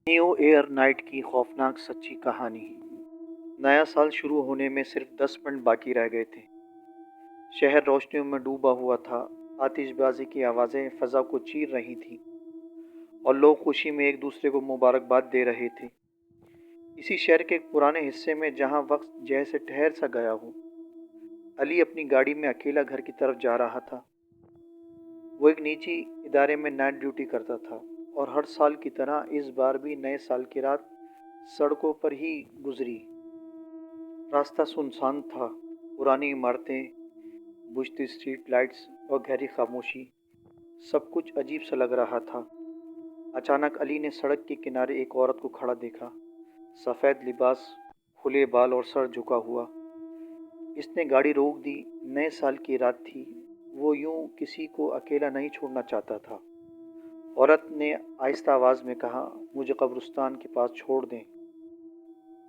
New year night की खौफनाक सच्ची कहानी। नया साल शुरू होने में सिर्फ 10 मिनट बाकी रह गए थे। शहर रोशनियों में डूबा हुआ था। आतिशबाजी की आवाज़ें फ़ज़ा को चीर रही थीं और लोग खुशी में एक दूसरे को मुबारकबाद दे रहे थे। इसी शहर के एक पुराने हिस्से में जहाँ वक्त जैसे ठहर सा गया हो, अली अपनी गाड़ी में अकेला घर की तरफ जा रहा था। वो एक निजी इदारे में नाइट ड्यूटी करता था और हर साल की तरह इस बार भी नए साल की रात सड़कों पर ही गुजरी। रास्ता सुनसान था। पुरानी इमारतें, बुझती स्ट्रीट लाइट्स और गहरी खामोशी, सब कुछ अजीब सा लग रहा था। अचानक अली ने सड़क के किनारे एक औरत को खड़ा देखा। सफ़ेद लिबास, खुले बाल और सर झुका हुआ। इसने गाड़ी रोक दी। नए साल की रात थी। वो यूं किसी को अकेला नहीं छोड़ना चाहता था। औरत ने आहिस्ता आवाज़ में कहा, मुझे कब्रिस्तान के पास छोड़ दें।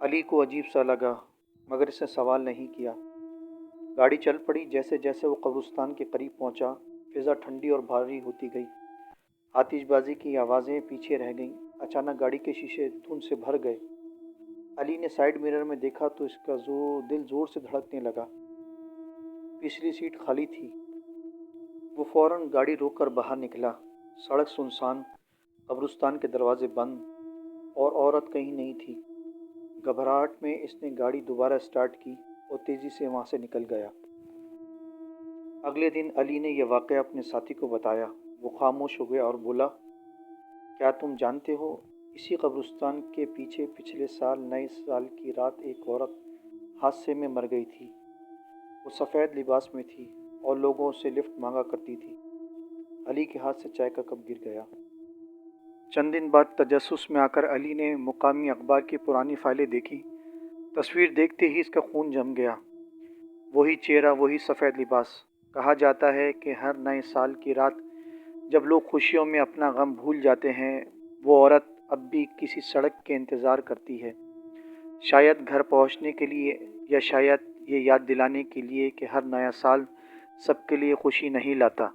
अली को अजीब सा लगा, मगर इसने सवाल नहीं किया। गाड़ी चल पड़ी। जैसे जैसे वो कब्रिस्तान के करीब पहुंचा, फिज़ा ठंडी और भारी होती गई। आतिशबाजी की आवाज़ें पीछे रह गईं। अचानक गाड़ी के शीशे धुंध से भर गए। अली ने साइड मिरर में देखा तो इसका दिल ज़ोर से धड़कने लगा। पिछली सीट खाली थी। वो फौरन गाड़ी रोककर बाहर निकला। सड़क सुनसान, कब्रिस्तान के दरवाजे बंद और औरत कहीं नहीं थी। घबराहट में इसने गाड़ी दोबारा स्टार्ट की और तेज़ी से वहाँ से निकल गया। अगले दिन अली ने यह वाक़या अपने साथी को बताया। वो खामोश हो गया और बोला, क्या तुम जानते हो, इसी कब्रिस्तान के पीछे पिछले साल नए साल की रात एक औरत हादसे में मर गई थी। वो सफ़ेद लिबास में थी और लोगों से लिफ्ट मांगा करती थी। अली के हाथ से चाय का कप गिर गया। चंद दिन बाद तजस्सुस में आकर अली ने मुकामी अखबार की पुरानी फाइलें देखी। तस्वीर देखते ही इसका खून जम गया। वही चेहरा, वही सफ़ेद लिबास। कहा जाता है कि हर नए साल की रात जब लोग खुशियों में अपना गम भूल जाते हैं, वो औरत अब भी किसी सड़क के इंतज़ार करती है। शायद घर पहुंचने के लिए, या शायद ये याद दिलाने के लिए कि हर नया साल सबके लिए खुशी नहीं लाता।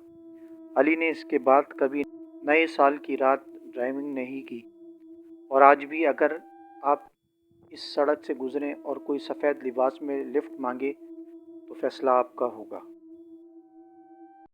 अली ने इसके बाद कभी नए साल की रात ड्राइविंग नहीं की, और आज भी अगर आप इस सड़क से गुजरें और कोई सफ़ेद लिबास में लिफ्ट मांगे तो फैसला आपका होगा।